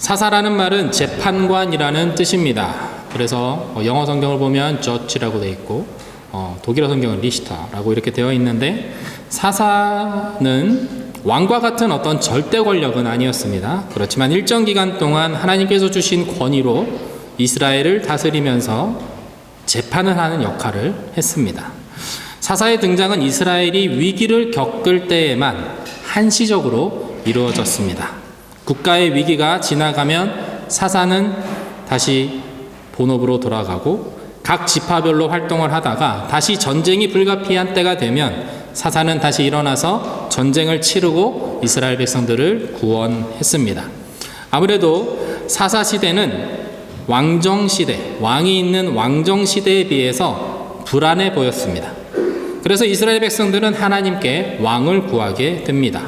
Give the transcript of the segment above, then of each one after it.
사사라는 말은 재판관이라는 뜻입니다. 그래서 영어 성경을 보면 judge라고 되어 있고 독일어 성경은 리히터라고 이렇게 되어 있는데, 사사는 왕과 같은 어떤 절대 권력은 아니었습니다. 그렇지만 일정 기간 동안 하나님께서 주신 권위로 이스라엘을 다스리면서 재판을 하는 역할을 했습니다. 사사의 등장은 이스라엘이 위기를 겪을 때에만 한시적으로 이루어졌습니다. 국가의 위기가 지나가면 사사는 다시 본업으로 돌아가고 각 지파별로 활동을 하다가 다시 전쟁이 불가피한 때가 되면 사사는 다시 일어나서 전쟁을 치르고 이스라엘 백성들을 구원했습니다. 아무래도 사사 시대는 왕정 시대, 왕이 있는 왕정 시대에 비해서 불안해 보였습니다. 그래서 이스라엘 백성들은 하나님께 왕을 구하게 됩니다.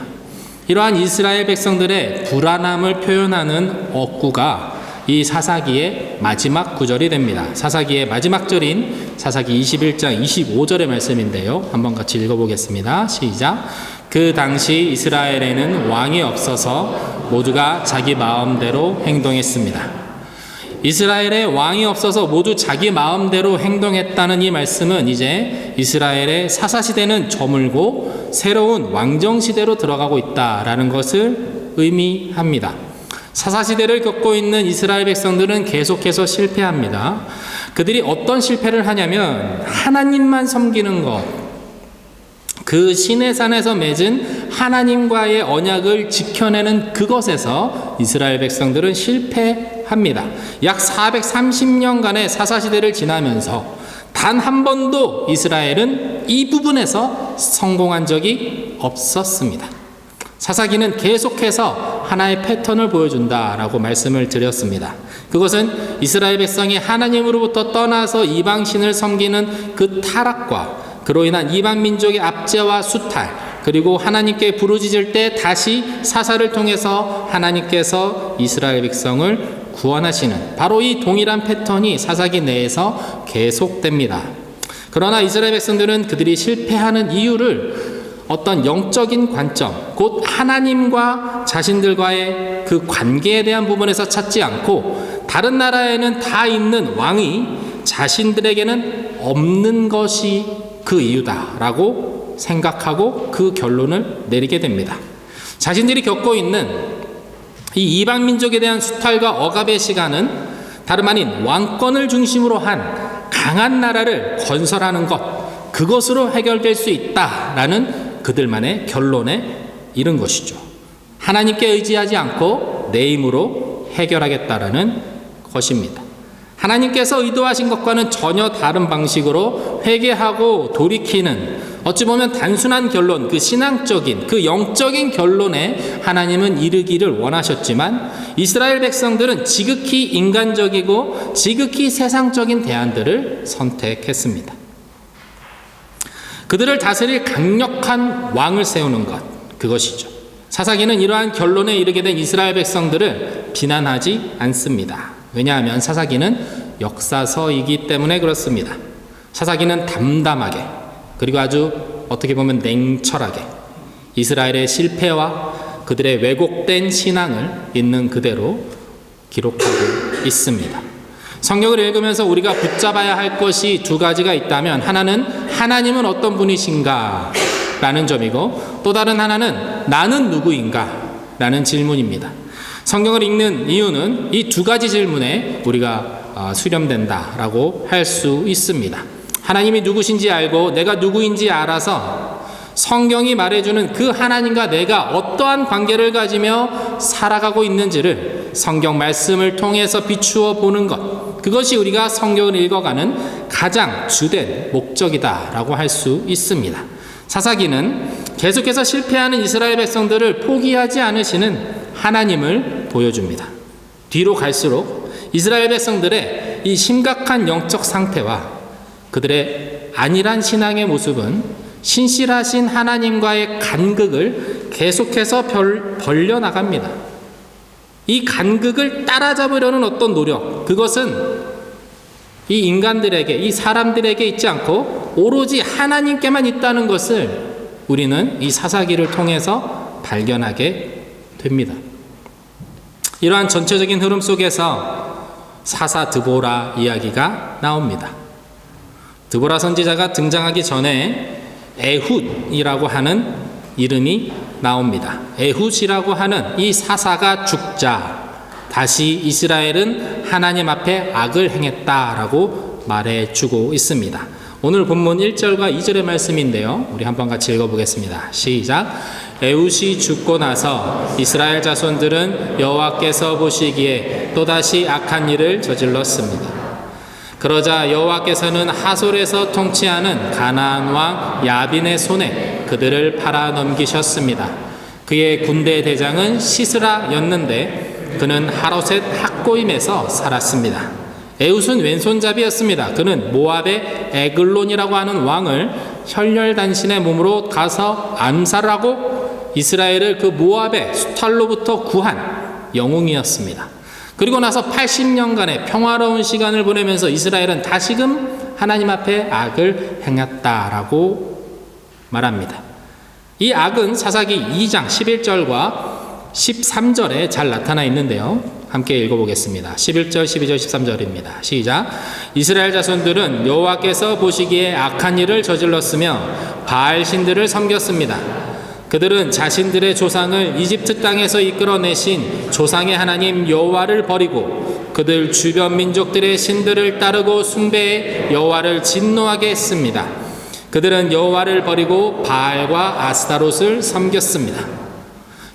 이러한 이스라엘 백성들의 불안함을 표현하는 어구가 이 사사기의 마지막 구절이 됩니다. 사사기의 마지막 절인 사사기 21장 25절의 말씀인데요. 한번 같이 읽어보겠습니다. 시작. 그 당시 이스라엘에는 왕이 없어서 모두가 자기 마음대로 행동했습니다. 이스라엘에 왕이 없어서 모두 자기 마음대로 행동했다는 이 말씀은 이제 이스라엘의 사사시대는 저물고 새로운 왕정시대로 들어가고 있다라는 것을 의미합니다. 사사시대를 겪고 있는 이스라엘 백성들은 계속해서 실패합니다. 그들이 어떤 실패를 하냐면 하나님만 섬기는 것, 그 시내산에서 맺은 하나님과의 언약을 지켜내는 그것에서 이스라엘 백성들은 실패합니다. 약 430년간의 사사시대를 지나면서 단 한 번도 이스라엘은 이 부분에서 성공한 적이 없었습니다. 사사기는 계속해서 하나의 패턴을 보여준다라고 말씀을 드렸습니다. 그것은 이스라엘 백성이 하나님으로부터 떠나서 이방신을 섬기는 그 타락과 그로 인한 이방 민족의 압제와 수탈, 그리고 하나님께 부르짖을 때 다시 사사를 통해서 하나님께서 이스라엘 백성을 구원하시는 바로 이 동일한 패턴이 사사기 내에서 계속됩니다. 그러나 이스라엘 백성들은 그들이 실패하는 이유를 어떤 영적인 관점, 곧 하나님과 자신들과의 그 관계에 대한 부분에서 찾지 않고 다른 나라에는 다 있는 왕이 자신들에게는 없는 것이 그 이유다라고 생각하고 그 결론을 내리게 됩니다. 자신들이 겪고 있는 이 이방 민족에 대한 수탈과 억압의 시간은 다름 아닌 왕권을 중심으로 한 강한 나라를 건설하는 것, 그것으로 해결될 수 있다라는 그들만의 결론에 이른 것이죠. 하나님께 의지하지 않고 내 힘으로 해결하겠다라는 것입니다. 하나님께서 의도하신 것과는 전혀 다른 방식으로 회개하고 돌이키는, 어찌 보면 단순한 결론, 그 신앙적인, 그 영적인 결론에 하나님은 이르기를 원하셨지만 이스라엘 백성들은 지극히 인간적이고 지극히 세상적인 대안들을 선택했습니다. 그들을 다스릴 강력한 왕을 세우는 것, 그것이죠. 사사기는 이러한 결론에 이르게 된 이스라엘 백성들을 비난하지 않습니다. 왜냐하면 사사기는 역사서이기 때문에 그렇습니다. 사사기는 담담하게, 그리고 아주 어떻게 보면 냉철하게 이스라엘의 실패와 그들의 왜곡된 신앙을 있는 그대로 기록하고 있습니다. 성경을 읽으면서 우리가 붙잡아야 할 것이 두 가지가 있다면, 하나는 하나님은 어떤 분이신가 라는 점이고, 또 다른 하나는 나는 누구인가 라는 질문입니다. 성경을 읽는 이유는 이 두 가지 질문에 우리가 수렴된다라고 할 수 있습니다. 하나님이 누구신지 알고 내가 누구인지 알아서 성경이 말해주는 그 하나님과 내가 어떠한 관계를 가지며 살아가고 있는지를 성경 말씀을 통해서 비추어 보는 것, 그것이 우리가 성경을 읽어가는 가장 주된 목적이다라고 할 수 있습니다. 사사기는 계속해서 실패하는 이스라엘 백성들을 포기하지 않으시는 하나님을 보여줍니다. 뒤로 갈수록 이스라엘 백성들의 이 심각한 영적 상태와 그들의 안일한 신앙의 모습은 신실하신 하나님과의 간극을 계속해서 벌려나갑니다. 이 간극을 따라잡으려는 어떤 노력, 그것은 이 인간들에게, 이 사람들에게 있지 않고 오로지 하나님께만 있다는 것을 우리는 이 사사기를 통해서 발견하게 됩니다. 이러한 전체적인 흐름 속에서 사사 드보라 이야기가 나옵니다. 드보라 선지자가 등장하기 전에 에훗이라고 하는 이름이 나옵니다. 에훗이라고 하는 이 사사가 죽자 다시 이스라엘은 하나님 앞에 악을 행했다라고 말해주고 있습니다. 오늘 본문 1절과 2절의 말씀인데요. 우리 한번 같이 읽어보겠습니다. 시작. 에훗이 죽고 나서 이스라엘 자손들은 여호와께서 보시기에 또다시 악한 일을 저질렀습니다. 그러자 여호와께서는 하솔에서 통치하는 가나안 왕 야빈의 손에 그들을 팔아 넘기셨습니다. 그의 군대 대장은 시스라였는데 그는 하로셋 학고임에서 살았습니다. 에훗은 왼손잡이였습니다. 그는 모압의 에글론이라고 하는 왕을 혈혈단신의 몸으로 가서 암살하고 이스라엘을 그 모압의 수탈로부터 구한 영웅이었습니다. 그리고 나서 80년간의 평화로운 시간을 보내면서 이스라엘은 다시금 하나님 앞에 악을 행했다라고 말합니다. 이 악은 사사기 2장 11절과 13절에 잘 나타나 있는데요. 함께 읽어보겠습니다. 11절, 12절, 13절입니다. 시작. 이스라엘 자손들은 여호와께서 보시기에 악한 일을 저질렀으며 바알 신들을 섬겼습니다. 그들은 자신들의 조상을 이집트 땅에서 이끌어내신 조상의 하나님 여호와를 버리고 그들 주변 민족들의 신들을 따르고 숭배해 여호와를 진노하게 했습니다. 그들은 여호와를 버리고 바알과 아스타롯을 섬겼습니다.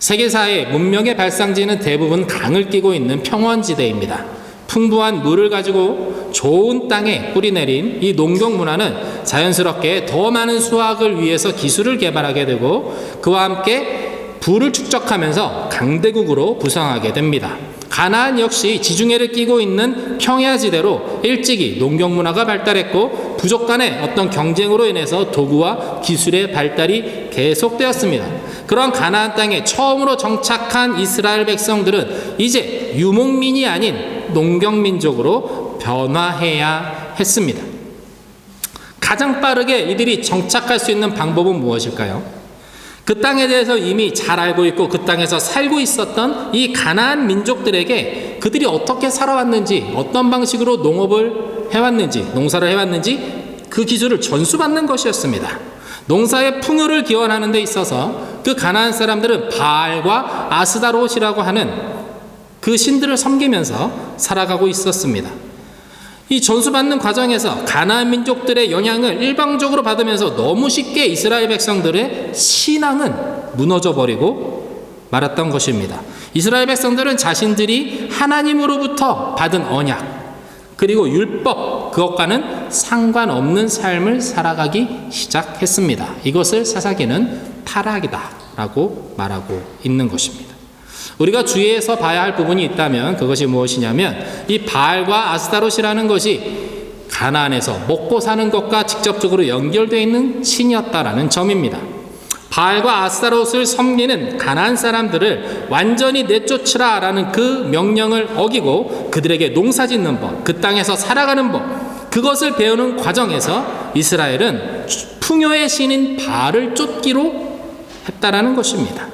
세계사의 문명의 발상지는 대부분 강을 끼고 있는 평원지대입니다. 풍부한 물을 가지고 좋은 땅에 뿌리내린 이 농경 문화는 자연스럽게 더 많은 수확을 위해서 기술을 개발하게 되고 그와 함께 부를 축적하면서 강대국으로 부상하게 됩니다. 가나안 역시 지중해를 끼고 있는 평야지대로 일찍이 농경 문화가 발달했고 부족 간의 어떤 경쟁으로 인해서 도구와 기술의 발달이 계속되었습니다. 그런 가나안 땅에 처음으로 정착한 이스라엘 백성들은 이제 유목민이 아닌 농경민족으로 변화해야 했습니다. 가장 빠르게 이들이 정착할 수 있는 방법은 무엇일까요? 그 땅에 대해서 이미 잘 알고 있고 그 땅에서 살고 있었던 이 가나안 민족들에게 그들이 어떻게 살아왔는지, 어떤 방식으로 농업을 해왔는지, 농사를 해왔는지 그 기술을 전수받는 것이었습니다. 농사의 풍요를 기원하는 데 있어서 그 가나안 사람들은 바알과 아스다롯이라고 하는 그 신들을 섬기면서 살아가고 있었습니다. 이 전수받는 과정에서 가나안 민족들의 영향을 일방적으로 받으면서 너무 쉽게 이스라엘 백성들의 신앙은 무너져 버리고 말았던 것입니다. 이스라엘 백성들은 자신들이 하나님으로부터 받은 언약 그리고 율법 그것과는 상관없는 삶을 살아가기 시작했습니다. 이것을 사사기는 타락이다라고 말하고 있는 것입니다. 우리가 주의해서 봐야 할 부분이 있다면 그것이 무엇이냐면 이 바알과 아스타롯이라는 것이 가나안에서 먹고 사는 것과 직접적으로 연결되어 있는 신이었다라는 점입니다. 바알과 아스타롯을 섬기는 가나안 사람들을 완전히 내쫓으라라는 그 명령을 어기고 그들에게 농사짓는 법, 그 땅에서 살아가는 법, 그것을 배우는 과정에서 이스라엘은 풍요의 신인 바알을 쫓기로 했다라는 것입니다.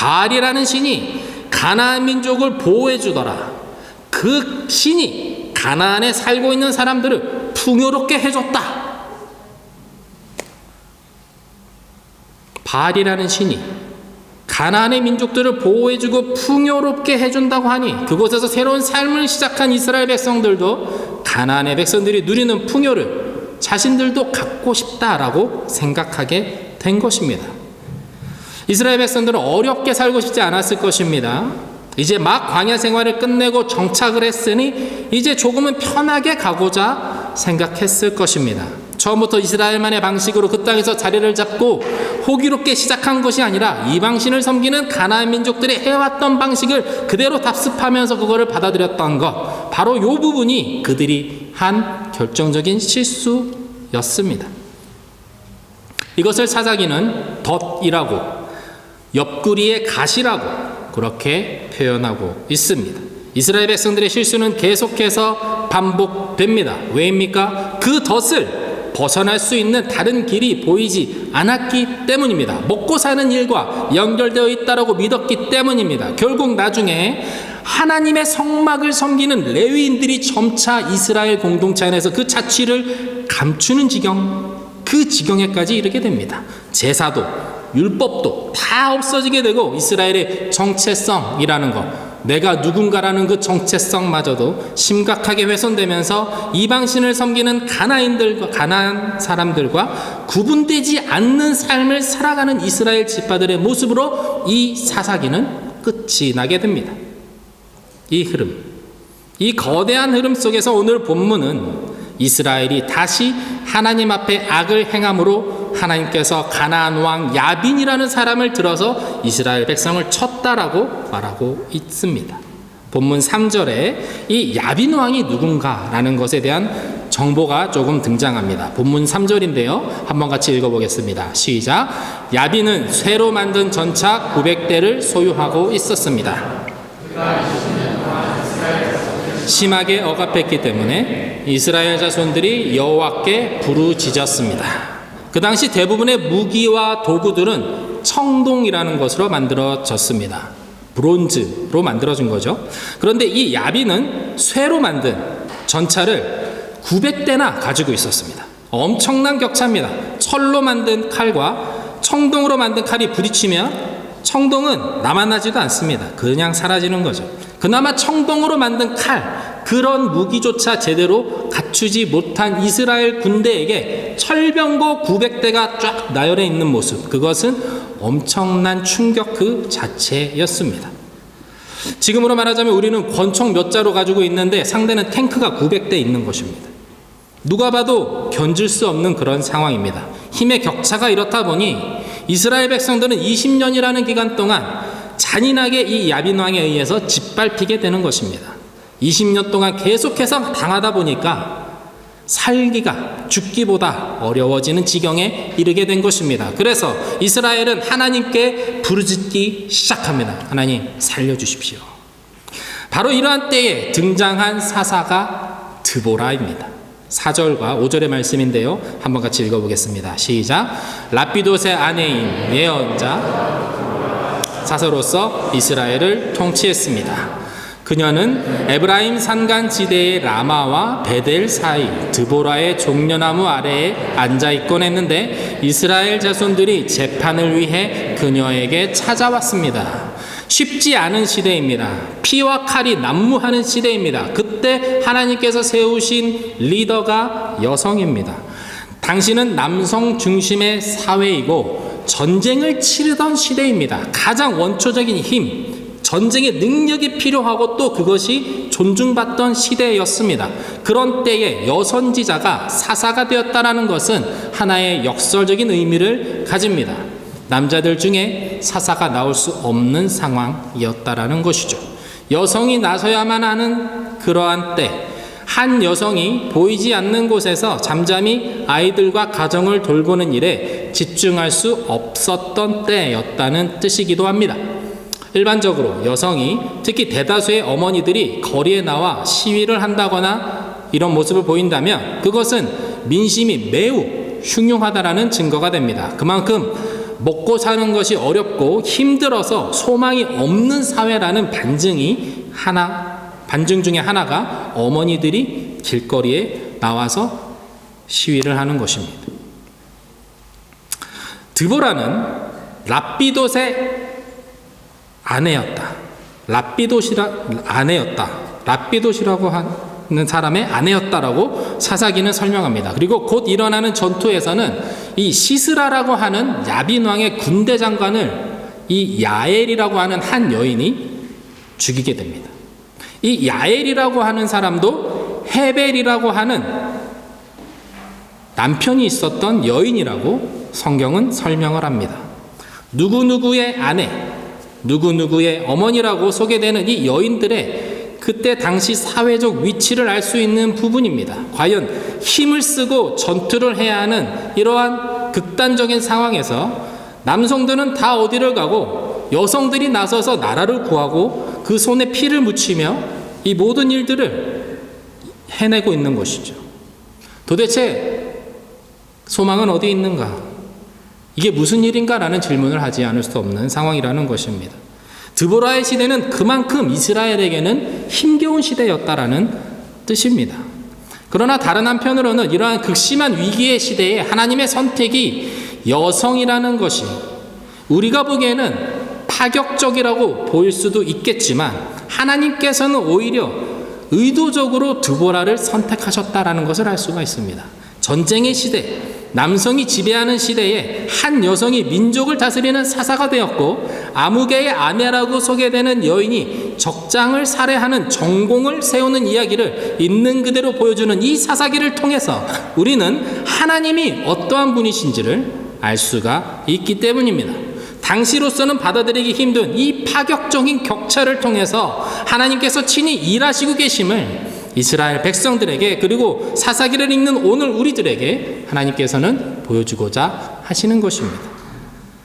바알이라는 신이 가나안 민족을 보호해 주더라. 그 신이 가나안에 살고 있는 사람들을 풍요롭게 해줬다. 바알이라는 신이 가나안의 민족들을 보호해주고 풍요롭게 해준다고 하니 그곳에서 새로운 삶을 시작한 이스라엘 백성들도 가나안의 백성들이 누리는 풍요를 자신들도 갖고 싶다라고 생각하게 된 것입니다. 이스라엘 백성들은 어렵게 살고 싶지 않았을 것입니다. 이제 막 광야 생활을 끝내고 정착을 했으니 이제 조금은 편하게 가고자 생각했을 것입니다. 처음부터 이스라엘만의 방식으로 그 땅에서 자리를 잡고 호기롭게 시작한 것이 아니라 이방신을 섬기는 가나안 민족들이 해왔던 방식을 그대로 답습하면서 그거를 받아들였던 것, 바로 이 부분이 그들이 한 결정적인 실수였습니다. 이것을 사사기는 덫이라고, 옆구리의 가시라고 그렇게 표현하고 있습니다. 이스라엘 백성들의 실수는 계속해서 반복됩니다. 왜입니까? 그 덫을 벗어날 수 있는 다른 길이 보이지 않았기 때문입니다. 먹고 사는 일과 연결되어 있다라고 믿었기 때문입니다. 결국 나중에 하나님의 성막을 섬기는 레위인들이 점차 이스라엘 공동체 안에서 그 자취를 감추는 그 지경에까지 이르게 됩니다. 제사도 율법도 다 없어지게 되고 이스라엘의 정체성이라는 것, 내가 누군가라는 그 정체성마저도 심각하게 훼손되면서 이방신을 섬기는 가나안 사람들과 구분되지 않는 삶을 살아가는 이스라엘 지파들의 모습으로 이 사사기는 끝이 나게 됩니다. 이 흐름, 이 거대한 흐름 속에서 오늘 본문은 이스라엘이 다시 하나님 앞에 악을 행함으로 하나님께서 가나안 왕 야빈이라는 사람을 들어서 이스라엘 백성을 쳤다라고 말하고 있습니다. 본문 3절에 이 야빈 왕이 누군가라는 것에 대한 정보가 조금 등장합니다. 본문 3절인데요. 한번 같이 읽어보겠습니다. 시작. 야빈은 쇠로 만든 전차 900대를 소유하고 있었습니다. 심하게 억압했기 때문에 이스라엘 자손들이 여호와께 부르짖었습니다. 그 당시 대부분의 무기와 도구들은 청동이라는 것으로 만들어졌습니다. 브론즈로 만들어진 거죠. 그런데 이 야빈은 쇠로 만든 전차를 900대나 가지고 있었습니다. 엄청난 격차입니다. 철로 만든 칼과 청동으로 만든 칼이 부딪히면 청동은 남아나지도 않습니다. 그냥 사라지는 거죠. 그나마 청동으로 만든 칼, 그런 무기조차 제대로 갖추지 못한 이스라엘 군대에게 철병고 900대가 쫙 나열해 있는 모습, 그것은 엄청난 충격 그 자체였습니다. 지금으로 말하자면 우리는 권총 몇 자루 가지고 있는데 상대는 탱크가 900대 있는 것입니다. 누가 봐도 견줄 수 없는 그런 상황입니다. 힘의 격차가 이렇다 보니 이스라엘 백성들은 20년이라는 기간 동안 잔인하게 이 야빈 왕에 의해서 짓밟히게 되는 것입니다. 20년 동안 계속해서 당하다 보니까 살기가 죽기보다 어려워지는 지경에 이르게 된 것입니다. 그래서 이스라엘은 하나님께 부르짖기 시작합니다. 하나님 살려주십시오. 바로 이러한 때에 등장한 사사가 드보라입니다. 4절과 5절의 말씀인데요. 한번 같이 읽어보겠습니다. 시작. 라피돗의 아내인 예언자 사사로서 이스라엘을 통치했습니다. 그녀는 에브라임 산간지대의 라마와 베델 사이 드보라의 종려나무 아래에 앉아있곤 했는데 이스라엘 자손들이 재판을 위해 그녀에게 찾아왔습니다. 쉽지 않은 시대입니다. 피와 칼이 난무하는 시대입니다. 그때 하나님께서 세우신 리더가 여성입니다. 당신은 남성 중심의 사회이고 전쟁을 치르던 시대입니다. 가장 원초적인 힘, 전쟁의 능력이 필요하고 또 그것이 존중받던 시대였습니다. 그런 때에 여선지자가 사사가 되었다는 것은 하나의 역설적인 의미를 가집니다. 남자들 중에 사사가 나올 수 없는 상황이었다라는 것이죠. 여성이 나서야만 하는 그러한 때, 한 여성이 보이지 않는 곳에서 잠잠히 아이들과 가정을 돌보는 일에 집중할 수 없었던 때였다는 뜻이기도 합니다. 일반적으로 여성이, 특히 대다수의 어머니들이 거리에 나와 시위를 한다거나 이런 모습을 보인다면 그것은 민심이 매우 흉흉하다라는 증거가 됩니다. 그만큼 먹고 사는 것이 어렵고 힘들어서 소망이 없는 사회라는 반증 중에 하나가 어머니들이 길거리에 나와서 시위를 하는 것입니다. 드보라는 라피돗의 아내였다. 라피돗이라고 하는 사람의 아내였다라고 사사기는 설명합니다. 그리고 곧 일어나는 전투에서는 이 시스라라고 하는 야빈 왕의 군대 장관을 이 야엘이라고 하는 한 여인이 죽이게 됩니다. 이 야엘이라고 하는 사람도 헤벨이라고 하는 남편이 있었던 여인이라고 성경은 설명을 합니다. 누구누구의 아내, 누구누구의 어머니라고 소개되는 이 여인들의 그때 당시 사회적 위치를 알 수 있는 부분입니다. 과연 힘을 쓰고 전투를 해야 하는 이러한 극단적인 상황에서 남성들은 다 어디를 가고 여성들이 나서서 나라를 구하고 그 손에 피를 묻히며 이 모든 일들을 해내고 있는 것이죠. 도대체 소망은 어디 있는가? 이게 무슨 일인가라는 질문을 하지 않을 수 없는 상황이라는 것입니다. 드보라의 시대는 그만큼 이스라엘에게는 힘겨운 시대였다라는 뜻입니다. 그러나 다른 한편으로는 이러한 극심한 위기의 시대에 하나님의 선택이 여성이라는 것이 우리가 보기에는 파격적이라고 보일 수도 있겠지만 하나님께서는 오히려 의도적으로 드보라를 선택하셨다라는 것을 알 수가 있습니다. 전쟁의 시대, 남성이 지배하는 시대에 한 여성이 민족을 다스리는 사사가 되었고 아무개의 아내라고 소개되는 여인이 적장을 살해하는 정공을 세우는 이야기를 있는 그대로 보여주는 이 사사기를 통해서 우리는 하나님이 어떠한 분이신지를 알 수가 있기 때문입니다. 당시로서는 받아들이기 힘든 이 파격적인 격차를 통해서 하나님께서 친히 일하시고 계심을 이스라엘 백성들에게 그리고 사사기를 읽는 오늘 우리들에게 하나님께서는 보여주고자 하시는 것입니다.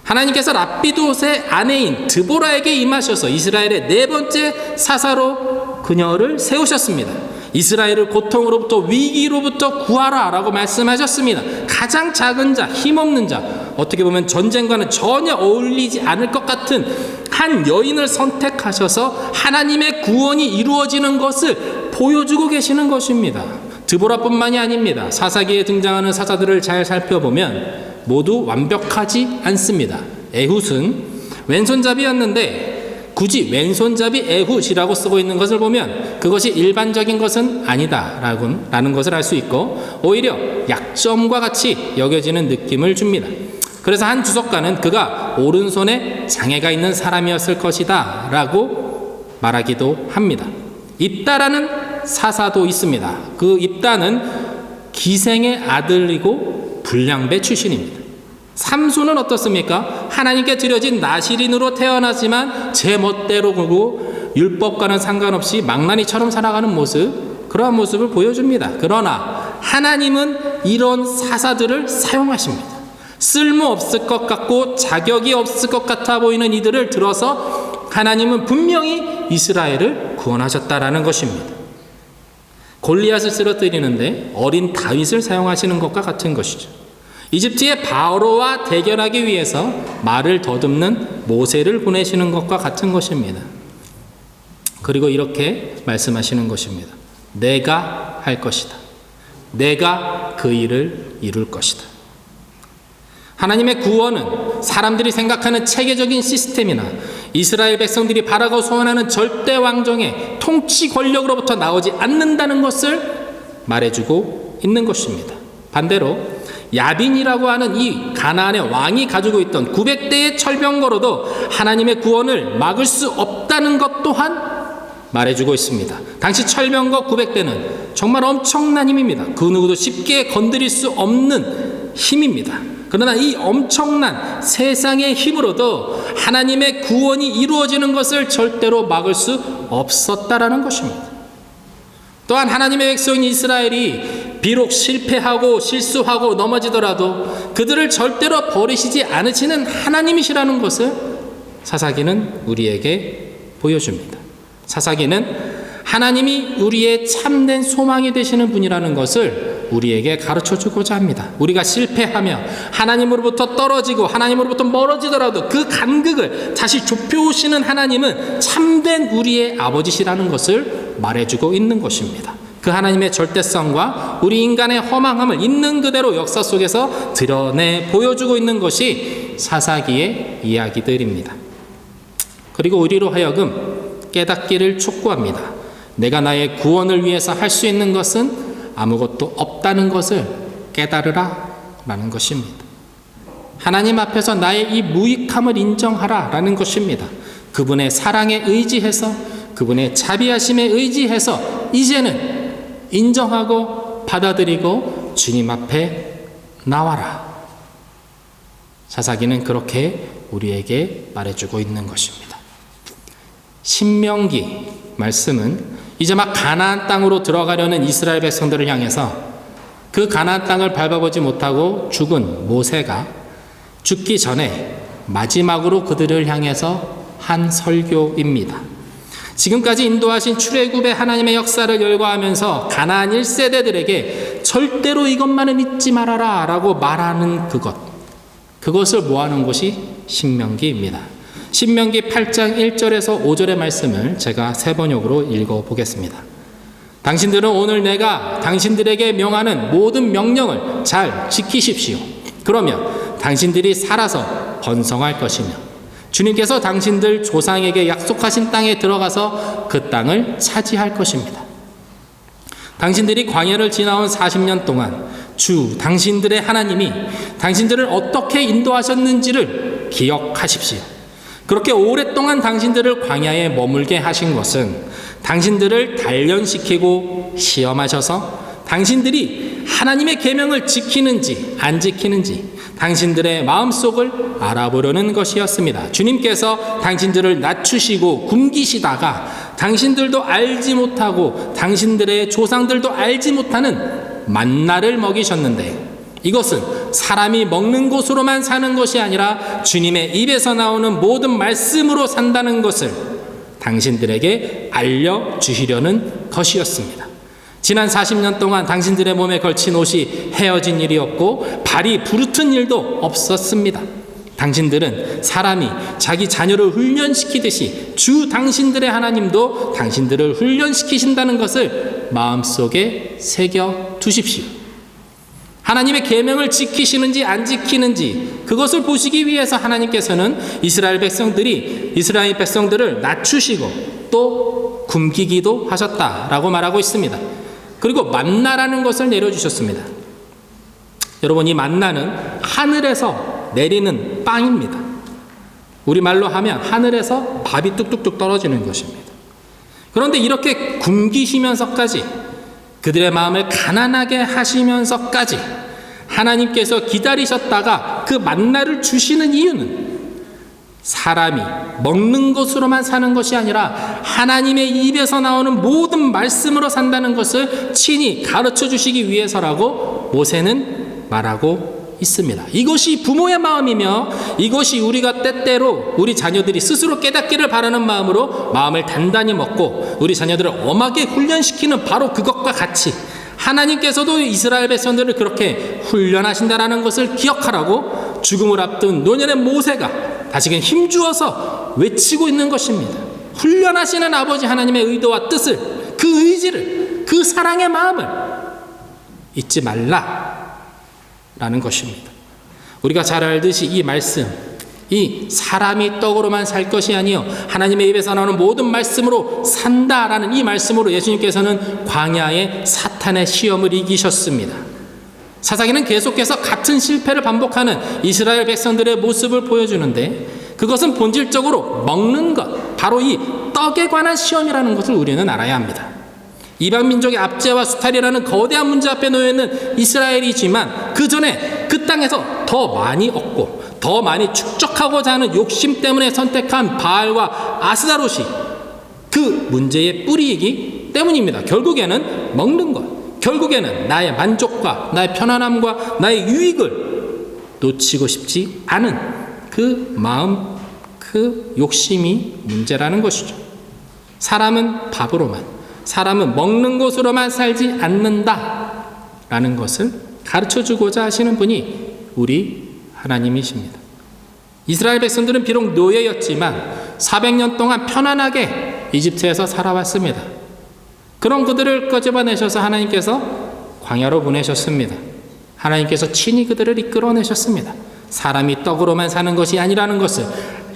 하나님께서 랍비돗의 아내인 드보라에게 임하셔서 이스라엘의 네 번째 사사로 그녀를 세우셨습니다. 이스라엘을 고통으로부터 위기로부터 구하라 라고 말씀하셨습니다. 가장 작은 자, 힘없는 자, 어떻게 보면 전쟁과는 전혀 어울리지 않을 것 같은 한 여인을 선택하셔서 하나님의 구원이 이루어지는 것을 보여주고 계시는 것입니다. 드보라뿐만이 아닙니다. 사사기에 등장하는 사사들을 잘 살펴보면 모두 완벽하지 않습니다. 에훗은 왼손잡이였는데 굳이 왼손잡이 에훗이라고 쓰고 있는 것을 보면 그것이 일반적인 것은 아니다라는 것을 알 수 있고 오히려 약점과 같이 여겨지는 느낌을 줍니다. 그래서 한 주석가는 그가 오른손에 장애가 있는 사람이었을 것이다 라고 말하기도 합니다. 입다라는 사사도 있습니다. 그 입다는 기생의 아들이고 불량배 출신입니다. 삼손은 어떻습니까? 하나님께 드려진 나시린으로 태어나지만 제 멋대로 굴고 율법과는 상관없이 망나니처럼 살아가는 모습, 그러한 모습을 보여줍니다. 그러나 하나님은 이런 사사들을 사용하십니다. 쓸모없을 것 같고 자격이 없을 것 같아 보이는 이들을 들어서 하나님은 분명히 이스라엘을 구원하셨다라는 것입니다. 골리앗을 쓰러뜨리는데 어린 다윗을 사용하시는 것과 같은 것이죠. 이집트의 바로와 대결하기 위해서 말을 더듬는 모세를 보내시는 것과 같은 것입니다. 그리고 이렇게 말씀하시는 것입니다. 내가 할 것이다. 내가 그 일을 이룰 것이다. 하나님의 구원은 사람들이 생각하는 체계적인 시스템이나 이스라엘 백성들이 바라고 소원하는 절대 왕정의 통치 권력으로부터 나오지 않는다는 것을 말해주고 있는 것입니다. 반대로 야빈이라고 하는 이 가나안의 왕이 가지고 있던 900대의 철병거로도 하나님의 구원을 막을 수 없다는 것 또한 말해주고 있습니다. 당시 철병거 900대는 정말 엄청난 힘입니다. 그 누구도 쉽게 건드릴 수 없는 힘입니다. 그러나 이 엄청난 세상의 힘으로도 하나님의 구원이 이루어지는 것을 절대로 막을 수 없었다라는 것입니다. 또한 하나님의 백성인 이스라엘이 비록 실패하고 실수하고 넘어지더라도 그들을 절대로 버리시지 않으시는 하나님이시라는 것을 사사기는 우리에게 보여줍니다. 사사기는 하나님이 우리의 참된 소망이 되시는 분이라는 것을 우리에게 가르쳐주고자 합니다. 우리가 실패하며 하나님으로부터 떨어지고 하나님으로부터 멀어지더라도 그 간극을 다시 좁혀오시는 하나님은 참된 우리의 아버지시라는 것을 말해주고 있는 것입니다. 그 하나님의 절대성과 우리 인간의 허망함을 있는 그대로 역사 속에서 드러내 보여주고 있는 것이 사사기의 이야기들입니다. 그리고 우리로 하여금 깨닫기를 촉구합니다. 내가 나의 구원을 위해서 할 수 있는 것은 아무것도 없다는 것을 깨달으라 라는 것입니다. 하나님 앞에서 나의 이 무익함을 인정하라 라는 것입니다. 그분의 사랑에 의지해서 그분의 자비하심에 의지해서 이제는 인정하고 받아들이고 주님 앞에 나와라. 사사기는 그렇게 우리에게 말해주고 있는 것입니다. 신명기 말씀은 이제 막 가나안 땅으로 들어가려는 이스라엘 백성들을 향해서 그 가나안 땅을 밟아보지 못하고 죽은 모세가 죽기 전에 마지막으로 그들을 향해서 한 설교입니다. 지금까지 인도하신 출애굽의 하나님의 역사를 열거하면서 가나안 1세대들에게 절대로 이것만은 잊지 말아라 라고 말하는 그것을 모아놓은 것이 신명기입니다. 신명기 8장 1절에서 5절의 말씀을 제가 세 번역으로 읽어보겠습니다. 당신들은 오늘 내가 당신들에게 명하는 모든 명령을 잘 지키십시오. 그러면 당신들이 살아서 번성할 것이며 주님께서 당신들 조상에게 약속하신 땅에 들어가서 그 땅을 차지할 것입니다. 당신들이 광야를 지나온 40년 동안 주 당신들의 하나님이 당신들을 어떻게 인도하셨는지를 기억하십시오. 그렇게 오랫동안 당신들을 광야에 머물게 하신 것은 당신들을 단련시키고 시험하셔서 당신들이 하나님의 계명을 지키는지 안 지키는지 당신들의 마음속을 알아보려는 것이었습니다. 주님께서 당신들을 낮추시고 굶기시다가 당신들도 알지 못하고 당신들의 조상들도 알지 못하는 만나를 먹이셨는데 이것은 사람이 먹는 것으로만 사는 것이 아니라 주님의 입에서 나오는 모든 말씀으로 산다는 것을 당신들에게 알려주시려는 것이었습니다. 지난 40년 동안 당신들의 몸에 걸친 옷이 헤어진 일이었고 발이 부르튼 일도 없었습니다. 당신들은 사람이 자기 자녀를 훈련시키듯이 주 당신들의 하나님도 당신들을 훈련시키신다는 것을 마음속에 새겨 두십시오. 하나님의 계명을 지키시는지 안 지키는지 그것을 보시기 위해서 하나님께서는 이스라엘 백성들을 낮추시고 또 굶기기도 하셨다라고 말하고 있습니다. 그리고 만나라는 것을 내려주셨습니다. 여러분, 이 만나는 하늘에서 내리는 빵입니다. 우리말로 하면 하늘에서 밥이 뚝뚝뚝 떨어지는 것입니다. 그런데 이렇게 굶기시면서까지 그들의 마음을 가난하게 하시면서까지 하나님께서 기다리셨다가 그 만나를 주시는 이유는 사람이 먹는 것으로만 사는 것이 아니라 하나님의 입에서 나오는 모든 말씀으로 산다는 것을 친히 가르쳐 주시기 위해서라고 모세는 말하고 있습니다. 이것이 부모의 마음이며 이것이 우리가 때때로 우리 자녀들이 스스로 깨닫기를 바라는 마음으로 마음을 단단히 먹고 우리 자녀들을 엄하게 훈련시키는 바로 그것과 같이 하나님께서도 이스라엘 백성들을 그렇게 훈련하신다라는 것을 기억하라고 죽음을 앞둔 노년의 모세가 다시금 힘주어서 외치고 있는 것입니다. 훈련하시는 아버지 하나님의 의도와 뜻을, 그 의지를, 그 사랑의 마음을 잊지 말라라는 것입니다. 우리가 잘 알듯이 이 말씀, 이 사람이 떡으로만 살 것이 아니요 하나님의 입에서 나오는 모든 말씀으로 산다라는 이 말씀으로 예수님께서는 광야의 사탄의 시험을 이기셨습니다. 사사기는 계속해서 같은 실패를 반복하는 이스라엘 백성들의 모습을 보여주는데 그것은 본질적으로 먹는 것, 바로 이 떡에 관한 시험이라는 것을 우리는 알아야 합니다. 이방 민족의 압제와 수탈이라는 거대한 문제 앞에 놓여 있는 이스라엘이지만 그 전에 그 땅에서 더 많이 얻고 더 많이 축적하고자 하는 욕심 때문에 선택한 바알과 아스다롯이 그 문제의 뿌리이기 때문입니다. 결국에는 먹는 것, 결국에는 나의 만족과 나의 편안함과 나의 유익을 놓치고 싶지 않은 그 마음, 그 욕심이 문제라는 것이죠. 사람은 밥으로만, 사람은 먹는 것으로만 살지 않는다라는 것을 가르쳐주고자 하시는 분이 우리 하나님이십니다. 이스라엘 백성들은 비록 노예였지만 400년 동안 편안하게 이집트에서 살아왔습니다. 그런 그들을 끄집어내셔서 하나님께서 광야로 보내셨습니다. 하나님께서 친히 그들을 이끌어내셨습니다. 사람이 떡으로만 사는 것이 아니라는 것을,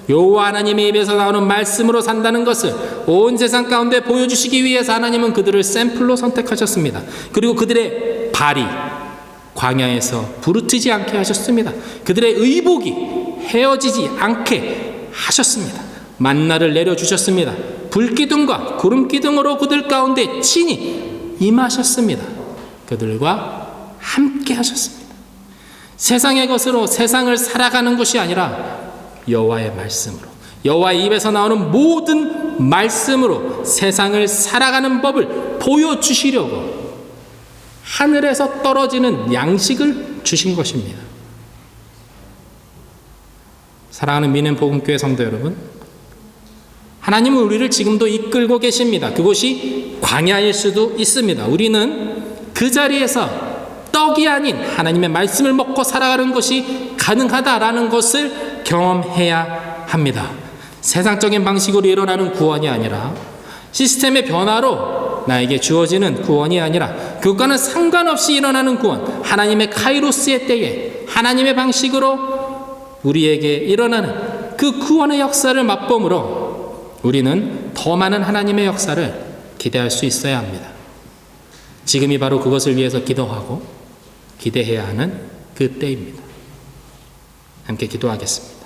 여호와 하나님의 입에서 나오는 말씀으로 산다는 것을 온 세상 가운데 보여주시기 위해서 하나님은 그들을 샘플로 선택하셨습니다. 그리고 그들의 발이 광야에서 부르트지 않게 하셨습니다. 그들의 의복이 헤어지지 않게 하셨습니다. 만나를 내려주셨습니다. 불기둥과 구름기둥으로 그들 가운데 친히 임하셨습니다. 그들과 함께 하셨습니다. 세상의 것으로 세상을 살아가는 것이 아니라 여호와의 말씀으로, 여호와의 입에서 나오는 모든 말씀으로 세상을 살아가는 법을 보여주시려고 하늘에서 떨어지는 양식을 주신 것입니다. 사랑하는 미넨 복음교회 성도 여러분, 하나님은 우리를 지금도 이끌고 계십니다. 그곳이 광야일 수도 있습니다. 우리는 그 자리에서 떡이 아닌 하나님의 말씀을 먹고 살아가는 것이 가능하다라는 것을 경험해야 합니다. 세상적인 방식으로 일어나는 구원이 아니라 시스템의 변화로 나에게 주어지는 구원이 아니라 그것과는 상관없이 일어나는 구원, 하나님의 카이로스의 때에 하나님의 방식으로 우리에게 일어나는 그 구원의 역사를 맛봄으로 우리는 더 많은 하나님의 역사를 기대할 수 있어야 합니다. 지금이 바로 그것을 위해서 기도하고 기대해야 하는 그 때입니다. 함께 기도하겠습니다.